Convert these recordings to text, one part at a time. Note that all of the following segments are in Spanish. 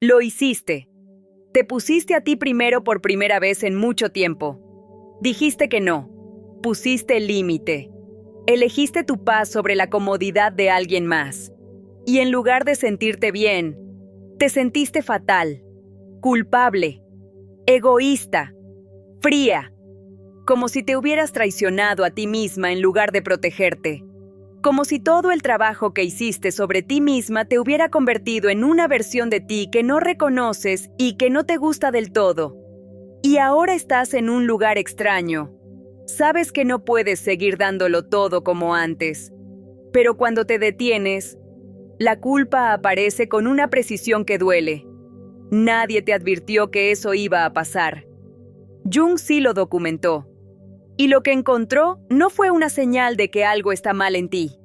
Lo hiciste. Te pusiste a ti primero por primera vez en mucho tiempo. Dijiste que no. Pusiste el límite. Elegiste tu paz sobre la comodidad de alguien más. Y en lugar de sentirte bien, te sentiste fatal, culpable, egoísta, fría, como si te hubieras traicionado a ti misma en lugar de protegerte. Como si todo el trabajo que hiciste sobre ti misma te hubiera convertido en una versión de ti que no reconoces y que no te gusta del todo. Y ahora estás en un lugar extraño. Sabes que no puedes seguir dándolo todo como antes. Pero cuando te detienes, la culpa aparece con una precisión que duele. Nadie te advirtió que eso iba a pasar. Jung sí lo documentó. Y lo que encontró no fue una señal de que algo está mal en ti.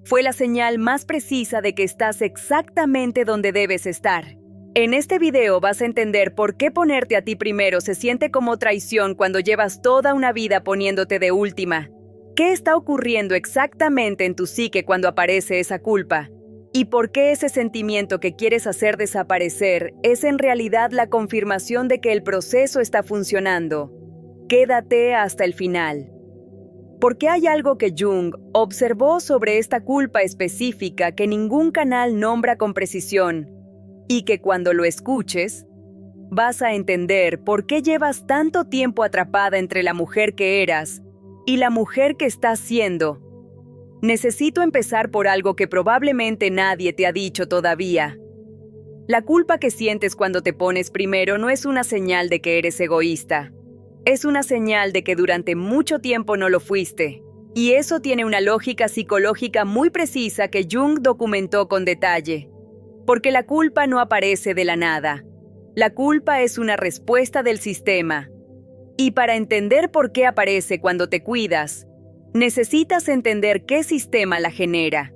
Fue la señal más precisa de que estás exactamente donde debes estar. En este video vas a entender por qué ponerte a ti primero se siente como traición cuando llevas toda una vida poniéndote de última. ¿Qué está ocurriendo exactamente en tu psique cuando aparece esa culpa? ¿Y por qué ese sentimiento que quieres hacer desaparecer es en realidad la confirmación de que el proceso está funcionando? Quédate hasta el final. Porque hay algo que Jung observó sobre esta culpa específica que ningún canal nombra con precisión, y que cuando lo escuches, vas a entender por qué llevas tanto tiempo atrapada entre la mujer que eras y la mujer que estás siendo. Necesito empezar por algo que probablemente nadie te ha dicho todavía. La culpa que sientes cuando te pones primero no es una señal de que eres egoísta. Es una señal de que durante mucho tiempo no lo fuiste. Y eso tiene una lógica psicológica muy precisa que Jung documentó con detalle. Porque la culpa no aparece de la nada. La culpa es una respuesta del sistema. Y para entender por qué aparece cuando te cuidas, necesitas entender qué sistema la genera.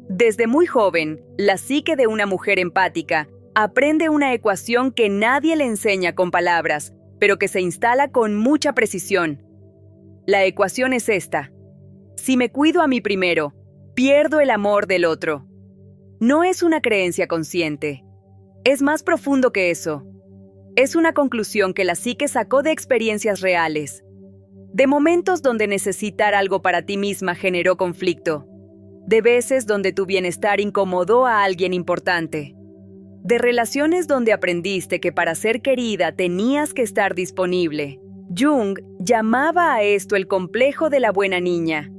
Desde muy joven, la psique de una mujer empática aprende una ecuación que nadie le enseña con palabras, pero que se instala con mucha precisión. La ecuación es esta. Si me cuido a mí primero, pierdo el amor del otro. No es una creencia consciente. Es más profundo que eso. Es una conclusión que la psique sacó de experiencias reales. De momentos donde necesitar algo para ti misma generó conflicto. De veces donde tu bienestar incomodó a alguien importante. De relaciones donde aprendiste que para ser querida tenías que estar disponible. Jung llamaba a esto el complejo de la buena niña.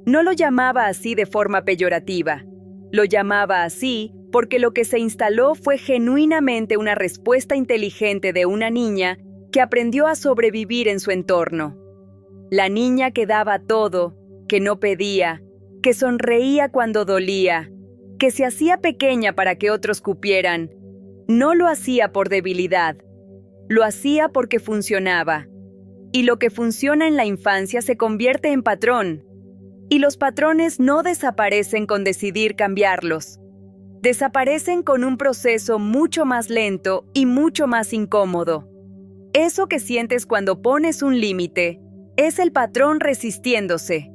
No lo llamaba así de forma peyorativa. Lo llamaba así porque lo que se instaló fue genuinamente una respuesta inteligente de una niña que aprendió a sobrevivir en su entorno. La niña que daba todo, que no pedía, que sonreía cuando dolía, que se hacía pequeña para que otros cupieran. No lo hacía por debilidad, lo hacía porque funcionaba. Y lo que funciona en la infancia se convierte en patrón. Y los patrones no desaparecen con decidir cambiarlos. Desaparecen con un proceso mucho más lento y mucho más incómodo. Eso que sientes cuando pones un límite es el patrón resistiéndose.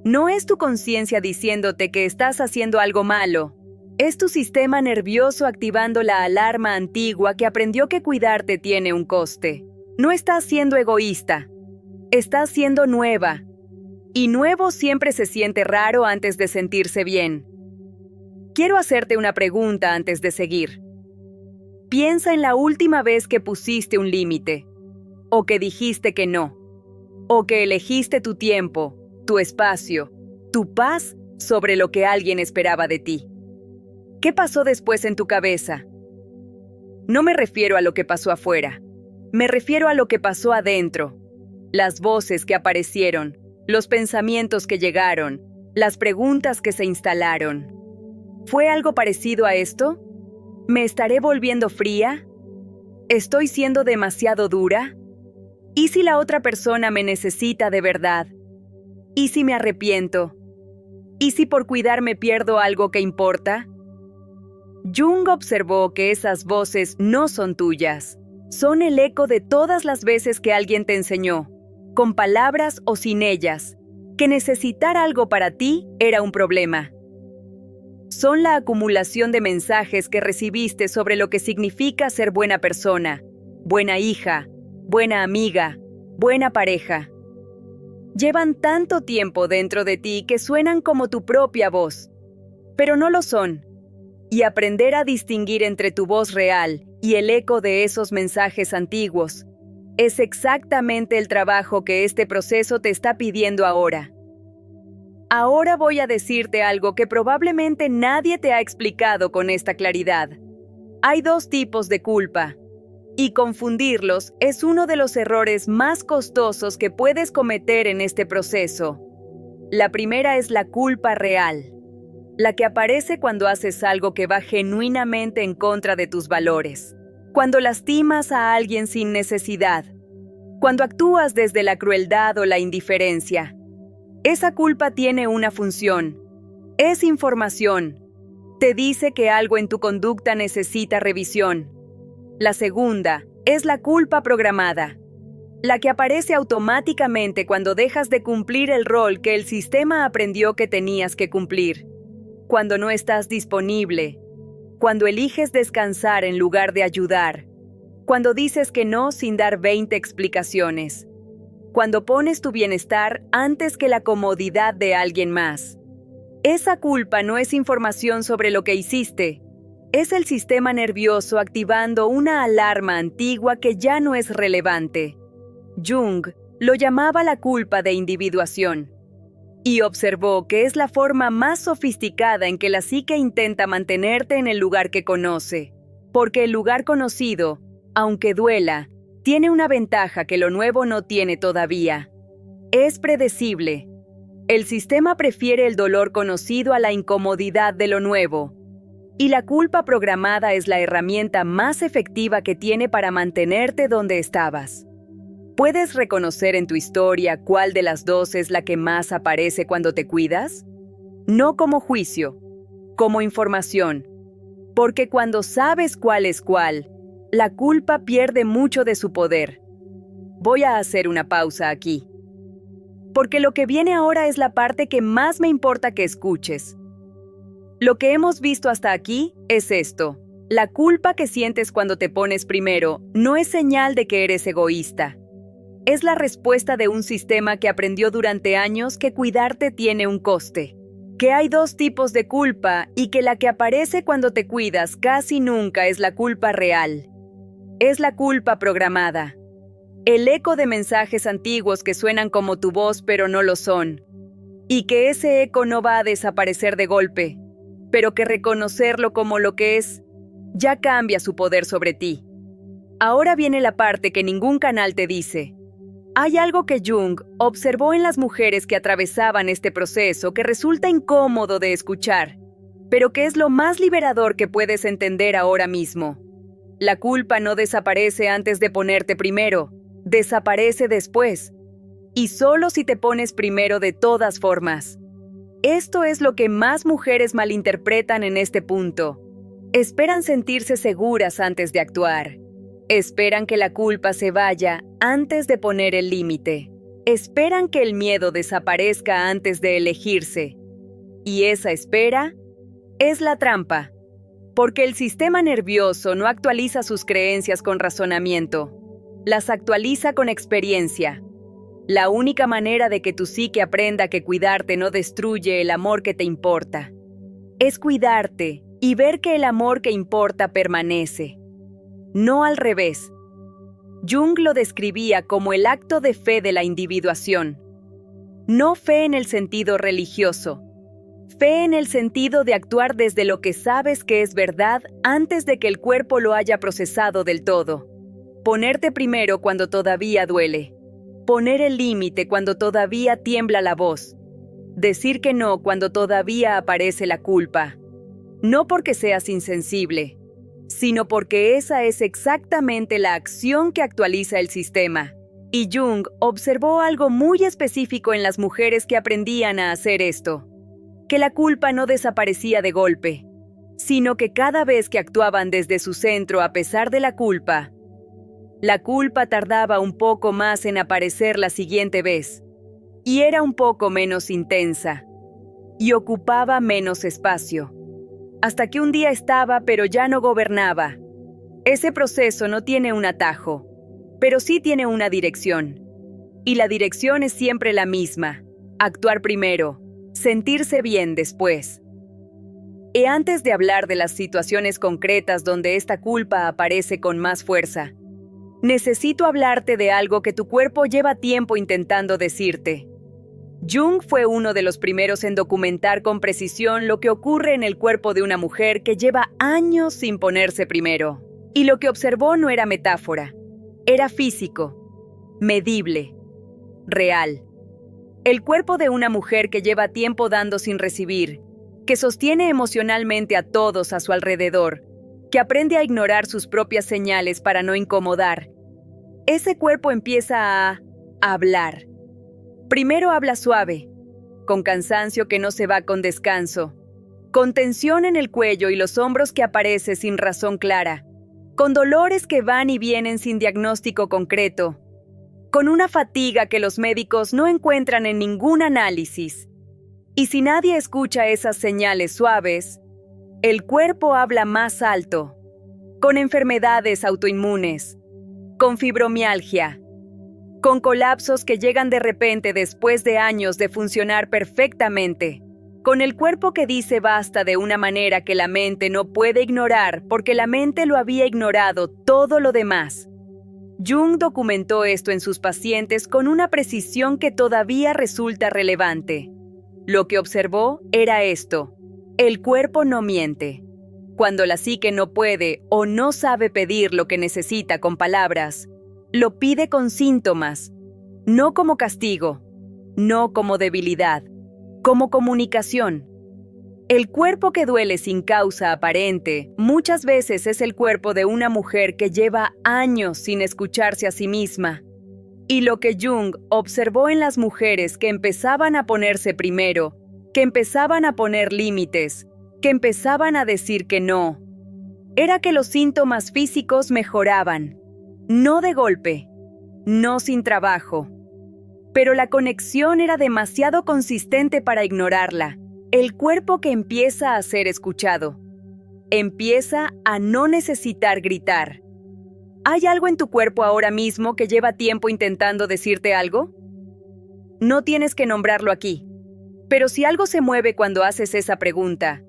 No es tu conciencia diciéndote que estás haciendo algo malo. Es tu sistema nervioso activando la alarma antigua que aprendió que cuidarte tiene un coste. No estás siendo egoísta. Estás siendo nueva. Y nuevo siempre se siente raro antes de sentirse bien. Quiero hacerte una pregunta antes de seguir. Piensa en la última vez que pusiste un límite, o que dijiste que no, o que elegiste tu tiempo, tu espacio, tu paz sobre lo que alguien esperaba de ti. ¿Qué pasó después en tu cabeza? No me refiero a lo que pasó afuera, me refiero a lo que pasó adentro. Las voces que aparecieron, los pensamientos que llegaron, las preguntas que se instalaron. ¿Fue algo parecido a esto? ¿Me estaré volviendo fría? ¿Estoy siendo demasiado dura? ¿Y si la otra persona me necesita de verdad? ¿Y si me arrepiento? ¿Y si por cuidarme pierdo algo que importa? Jung observó que esas voces no son tuyas. Son el eco de todas las veces que alguien te enseñó, con palabras o sin ellas, que necesitar algo para ti era un problema. Son la acumulación de mensajes que recibiste sobre lo que significa ser buena persona, buena hija, buena amiga, buena pareja. Llevan tanto tiempo dentro de ti que suenan como tu propia voz, pero no lo son. Y aprender a distinguir entre tu voz real y el eco de esos mensajes antiguos es exactamente el trabajo que este proceso te está pidiendo ahora. Ahora voy a decirte algo que probablemente nadie te ha explicado con esta claridad. Hay dos tipos de culpa, y confundirlos es uno de los errores más costosos que puedes cometer en este proceso. La primera es la culpa real, la que aparece cuando haces algo que va genuinamente en contra de tus valores, cuando lastimas a alguien sin necesidad, cuando actúas desde la crueldad o la indiferencia. Esa culpa tiene una función. Es información. Te dice que algo en tu conducta necesita revisión. La segunda es la culpa programada, la que aparece automáticamente cuando dejas de cumplir el rol que el sistema aprendió que tenías que cumplir, cuando no estás disponible, cuando eliges descansar en lugar de ayudar, cuando dices que no sin dar 20 explicaciones, cuando pones tu bienestar antes que la comodidad de alguien más. Esa culpa no es información sobre lo que hiciste, es el sistema nervioso activando una alarma antigua que ya no es relevante. Jung lo llamaba la culpa de individuación, y observó que es la forma más sofisticada en que la psique intenta mantenerte en el lugar que conoce, porque el lugar conocido, aunque duela, tiene una ventaja que lo nuevo no tiene todavía. Es predecible. El sistema prefiere el dolor conocido a la incomodidad de lo nuevo. Y la culpa programada es la herramienta más efectiva que tiene para mantenerte donde estabas. ¿Puedes reconocer en tu historia cuál de las dos es la que más aparece cuando te cuidas? No como juicio, como información. Porque cuando sabes cuál es cuál, la culpa pierde mucho de su poder. Voy a hacer una pausa aquí. Porque lo que viene ahora es la parte que más me importa que escuches. Lo que hemos visto hasta aquí es esto. La culpa que sientes cuando te pones primero no es señal de que eres egoísta. Es la respuesta de un sistema que aprendió durante años que cuidarte tiene un coste. Que hay dos tipos de culpa y que la que aparece cuando te cuidas casi nunca es la culpa real. Es la culpa programada. El eco de mensajes antiguos que suenan como tu voz pero no lo son. Y que ese eco no va a desaparecer de golpe, pero que reconocerlo como lo que es, ya cambia su poder sobre ti. Ahora viene la parte que ningún canal te dice. Hay algo que Jung observó en las mujeres que atravesaban este proceso que resulta incómodo de escuchar, pero que es lo más liberador que puedes entender ahora mismo. La culpa no desaparece antes de ponerte primero, desaparece después, y solo si te pones primero de todas formas. Esto es lo que más mujeres malinterpretan en este punto. Esperan sentirse seguras antes de actuar. Esperan que la culpa se vaya antes de poner el límite. Esperan que el miedo desaparezca antes de elegirse. Y esa espera es la trampa. Porque el sistema nervioso no actualiza sus creencias con razonamiento. Las actualiza con experiencia. La única manera de que tu psique aprenda que cuidarte no destruye el amor que te importa es cuidarte y ver que el amor que importa permanece. No al revés. Jung lo describía como el acto de fe de la individuación. No fe en el sentido religioso. Fe en el sentido de actuar desde lo que sabes que es verdad antes de que el cuerpo lo haya procesado del todo. Ponerte primero cuando todavía duele. Poner el límite cuando todavía tiembla la voz. Decir que no cuando todavía aparece la culpa. No porque seas insensible, sino porque esa es exactamente la acción que actualiza el sistema. Y Jung observó algo muy específico en las mujeres que aprendían a hacer esto. Que la culpa no desaparecía de golpe, sino que cada vez que actuaban desde su centro a pesar de la culpa tardaba un poco más en aparecer la siguiente vez, y era un poco menos intensa, y ocupaba menos espacio. hasta que un día estaba pero ya no gobernaba. Ese proceso no tiene un atajo, pero sí tiene una dirección. Y la dirección es siempre la misma: actuar primero, sentirse bien después. Y antes de hablar de las situaciones concretas donde esta culpa aparece con más fuerza, necesito hablarte de algo que tu cuerpo lleva tiempo intentando decirte. Jung fue uno de los primeros en documentar con precisión lo que ocurre en el cuerpo de una mujer que lleva años sin ponerse primero. Y lo que observó no era metáfora, era físico, medible, real. El cuerpo de una mujer que lleva tiempo dando sin recibir, que sostiene emocionalmente a todos a su alrededor, que aprende a ignorar sus propias señales para no incomodar. Ese cuerpo empieza a hablar. Primero habla suave, con cansancio que no se va con descanso, con tensión en el cuello y los hombros que aparece sin razón clara, con dolores que van y vienen sin diagnóstico concreto, con una fatiga que los médicos no encuentran en ningún análisis. Y si nadie escucha esas señales suaves, el cuerpo habla más alto, con enfermedades autoinmunes, con fibromialgia, con colapsos que llegan de repente después de años de funcionar perfectamente, con el cuerpo que dice basta de una manera que la mente no puede ignorar porque la mente lo había ignorado todo lo demás. Jung documentó esto en sus pacientes con una precisión que todavía resulta relevante. Lo que observó era esto: el cuerpo no miente. Cuando la psique no puede o no sabe pedir lo que necesita con palabras, lo pide con síntomas, no como castigo, no como debilidad, como comunicación. El cuerpo que duele sin causa aparente muchas veces es el cuerpo de una mujer que lleva años sin escucharse a sí misma. Y lo que Jung observó en las mujeres que empezaban a ponerse primero, que empezaban a poner límites, que empezaban a decir que no, era que los síntomas físicos mejoraban, no de golpe, no sin trabajo. Pero la conexión era demasiado consistente para ignorarla. El cuerpo que empieza a ser escuchado, empieza a no necesitar gritar. ¿Hay algo en tu cuerpo ahora mismo que lleva tiempo intentando decirte algo? No tienes que nombrarlo aquí, pero si algo se mueve cuando haces esa pregunta,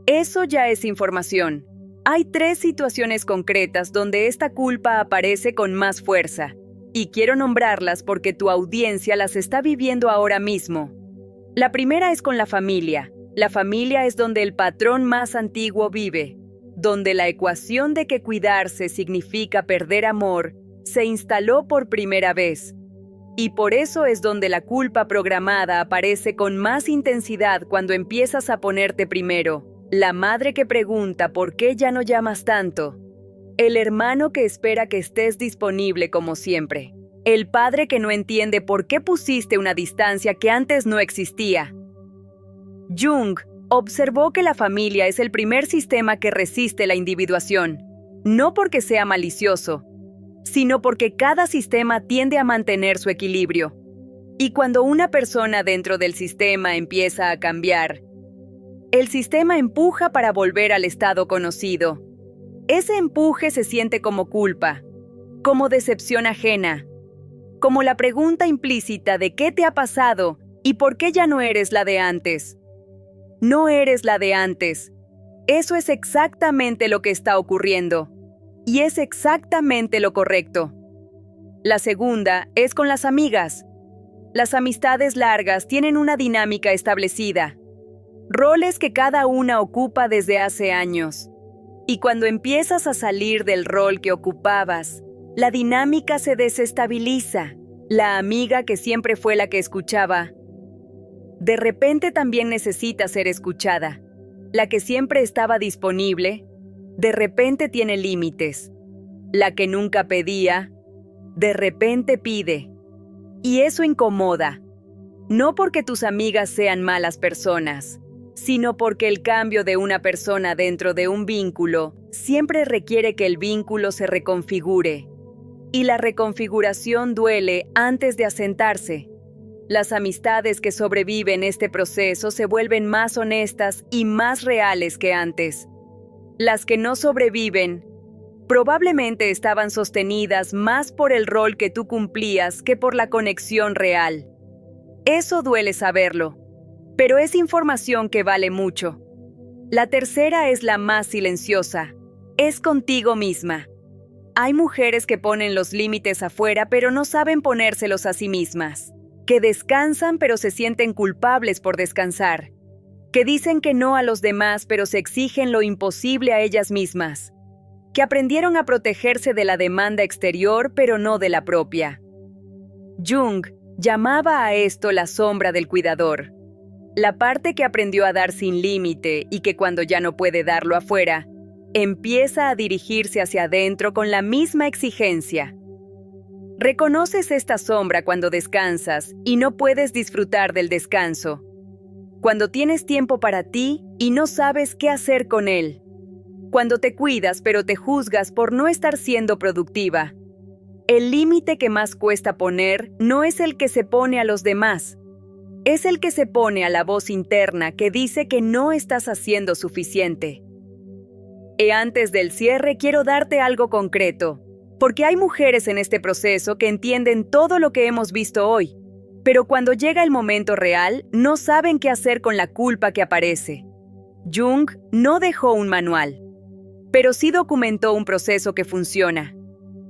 eso ya es información. Hay 3 situaciones concretas donde esta culpa aparece con más fuerza, y quiero nombrarlas porque tu audiencia las está viviendo ahora mismo. La primera es con la familia. La familia es donde el patrón más antiguo vive, donde la ecuación de que cuidarse significa perder amor se instaló por primera vez. Y por eso es donde la culpa programada aparece con más intensidad cuando empiezas a ponerte primero. La madre que pregunta por qué ya no llamas tanto. El hermano que espera que estés disponible como siempre. El padre que no entiende por qué pusiste una distancia que antes no existía. Jung observó que la familia es el primer sistema que resiste la individuación, no porque sea malicioso, sino porque cada sistema tiende a mantener su equilibrio. Y cuando una persona dentro del sistema empieza a cambiar, el sistema empuja para volver al estado conocido. Ese empuje se siente como culpa, como decepción ajena, como la pregunta implícita de qué te ha pasado y por qué ya no eres la de antes. No eres la de antes. Eso es exactamente lo que está ocurriendo. Y es exactamente lo correcto. La segunda es con las amigas. Las amistades largas tienen una dinámica establecida. Roles que cada una ocupa desde hace años. Y cuando empiezas a salir del rol que ocupabas, la dinámica se desestabiliza. La amiga que siempre fue la que escuchaba, de repente también necesita ser escuchada. La que siempre estaba disponible, de repente tiene límites. La que nunca pedía, de repente pide. Y eso incomoda. No porque tus amigas sean malas personas, sino porque el cambio de una persona dentro de un vínculo siempre requiere que el vínculo se reconfigure. Y la reconfiguración duele antes de asentarse. Las amistades que sobreviven este proceso se vuelven más honestas y más reales que antes. Las que no sobreviven probablemente estaban sostenidas más por el rol que tú cumplías que por la conexión real. Eso duele saberlo, pero es información que vale mucho. La tercera es la más silenciosa. Es contigo misma. Hay mujeres que ponen los límites afuera pero no saben ponérselos a sí mismas. Que descansan pero se sienten culpables por descansar. Que dicen que no a los demás pero se exigen lo imposible a ellas mismas. Que aprendieron a protegerse de la demanda exterior pero no de la propia. Jung llamaba a esto la sombra del cuidador. La parte que aprendió a dar sin límite y que cuando ya no puede darlo afuera, empieza a dirigirse hacia adentro con la misma exigencia. Reconoces esta sombra cuando descansas y no puedes disfrutar del descanso. Cuando tienes tiempo para ti y no sabes qué hacer con él. Cuando te cuidas pero te juzgas por no estar siendo productiva. El límite que más cuesta poner no es el que se pone a los demás. Es el que se pone a la voz interna que dice que no estás haciendo suficiente. Y antes del cierre quiero darte algo concreto, porque hay mujeres en este proceso que entienden todo lo que hemos visto hoy, pero cuando llega el momento real no saben qué hacer con la culpa que aparece. Jung no dejó un manual, pero sí documentó un proceso que funciona,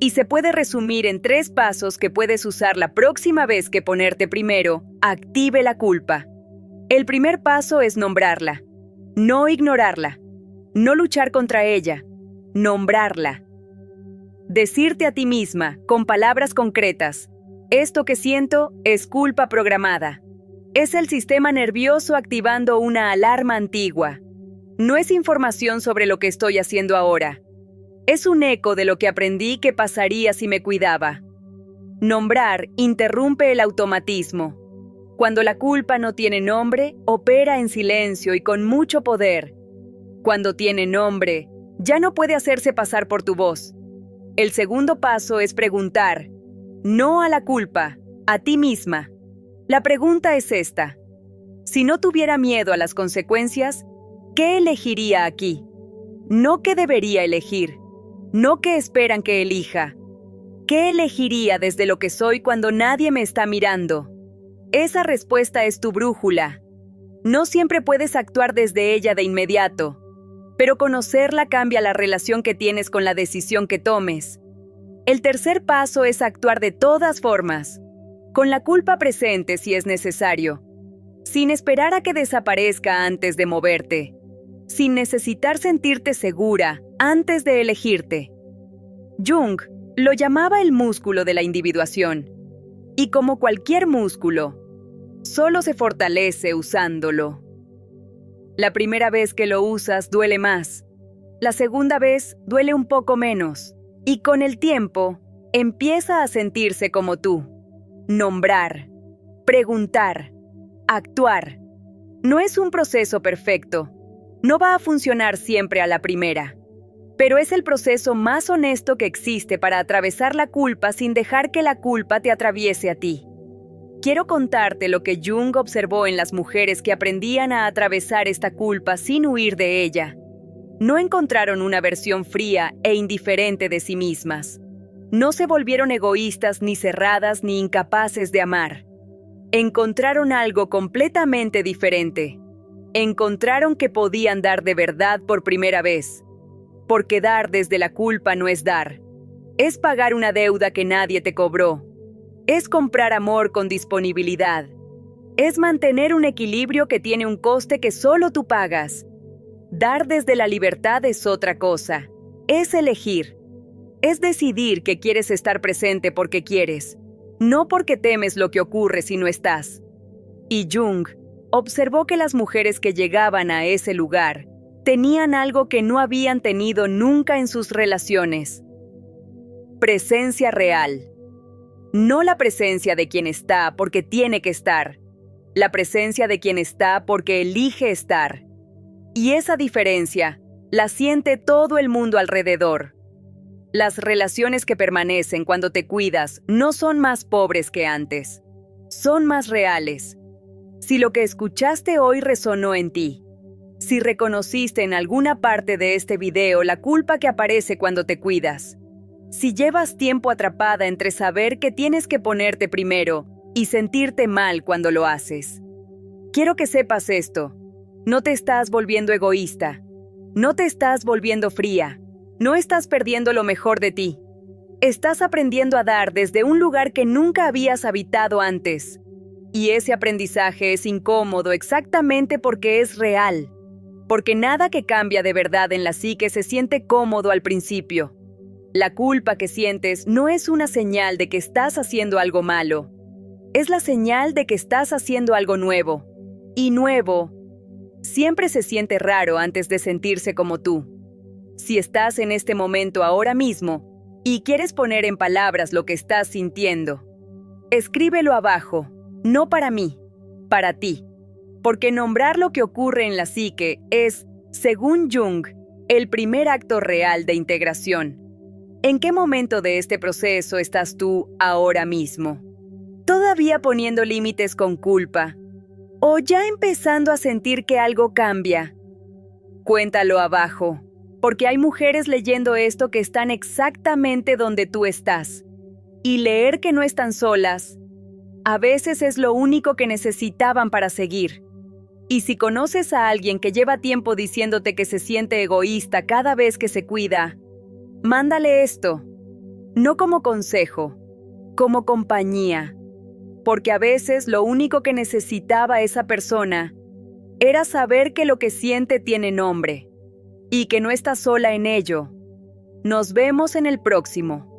y se puede resumir en 3 pasos que puedes usar la próxima vez que ponerte primero active la culpa. El primer paso es nombrarla, no ignorarla. No luchar contra ella, nombrarla. Decirte a ti misma, con palabras concretas, esto que siento es culpa programada. Es el sistema nervioso activando una alarma antigua. No es información sobre lo que estoy haciendo ahora. Es un eco de lo que aprendí que pasaría si me cuidaba. Nombrar interrumpe el automatismo. Cuando la culpa no tiene nombre, opera en silencio y con mucho poder. Cuando tiene nombre, ya no puede hacerse pasar por tu voz. El segundo paso es preguntar, no a la culpa, a ti misma. La pregunta es esta: si no tuviera miedo a las consecuencias, ¿qué elegiría aquí? No qué debería elegir, no qué esperan que elija. ¿Qué elegiría desde lo que soy cuando nadie me está mirando? Esa respuesta es tu brújula. No siempre puedes actuar desde ella de inmediato. Pero conocerla cambia la relación que tienes con la decisión que tomes. El tercer paso es actuar de todas formas, con la culpa presente si es necesario, sin esperar a que desaparezca antes de moverte, sin necesitar sentirte segura antes de elegirte. Jung lo llamaba el músculo de la individuación, y como cualquier músculo, solo se fortalece usándolo. La primera vez que lo usas duele más. La segunda vez duele un poco menos. Y con el tiempo, empieza a sentirse como tú. Nombrar, preguntar, actuar. No es un proceso perfecto. No va a funcionar siempre a la primera. Pero es el proceso más honesto que existe para atravesar la culpa sin dejar que la culpa te atraviese a ti. Quiero contarte lo que Jung observó en las mujeres que aprendían a atravesar esta culpa sin huir de ella. No encontraron una versión fría e indiferente de sí mismas. No se volvieron egoístas, ni cerradas, ni incapaces de amar. Encontraron algo completamente diferente. Encontraron que podían dar de verdad por primera vez. Porque dar desde la culpa no es dar. Es pagar una deuda que nadie te cobró. Es comprar amor con disponibilidad. Es mantener un equilibrio que tiene un coste que solo tú pagas. Dar desde la libertad es otra cosa. Es elegir. Es decidir que quieres estar presente porque quieres, no porque temes lo que ocurre si no estás. Y Jung observó que las mujeres que llegaban a ese lugar tenían algo que no habían tenido nunca en sus relaciones. Presencia real. No la presencia de quien está porque tiene que estar. La presencia de quien está porque elige estar. Y esa diferencia la siente todo el mundo alrededor. Las relaciones que permanecen cuando te cuidas no son más pobres que antes. son más reales. Si lo que escuchaste hoy resonó en ti, si reconociste en alguna parte de este video la culpa que aparece cuando te cuidas, si llevas tiempo atrapada entre saber que tienes que ponerte primero y sentirte mal cuando lo haces, quiero que sepas esto. No te estás volviendo egoísta, no te estás volviendo fría, no estás perdiendo lo mejor de ti. Estás aprendiendo a dar desde un lugar que nunca habías habitado antes. Y ese aprendizaje es incómodo exactamente porque es real. Porque nada que cambia de verdad en la psique se siente cómodo al principio. La culpa que sientes no es una señal de que estás haciendo algo malo. Es la señal de que estás haciendo algo nuevo. Y nuevo siempre se siente raro antes de sentirse como tú. Si estás en este momento ahora mismo y quieres poner en palabras lo que estás sintiendo, escríbelo abajo, no para mí, para ti. Porque nombrar lo que ocurre en la psique es, según Jung, el primer acto real de integración. ¿En qué momento de este proceso estás tú ahora mismo? ¿Todavía poniendo límites con culpa? ¿O ya empezando a sentir que algo cambia? Cuéntalo abajo, porque hay mujeres leyendo esto que están exactamente donde tú estás. Y leer que no están solas, a veces es lo único que necesitaban para seguir. Y si conoces a alguien que lleva tiempo diciéndote que se siente egoísta cada vez que se cuida, mándale esto, no como consejo, como compañía. Porque a veces lo único que necesitaba esa persona era saber que lo que siente tiene nombre y que no está sola en ello. Nos vemos en el próximo.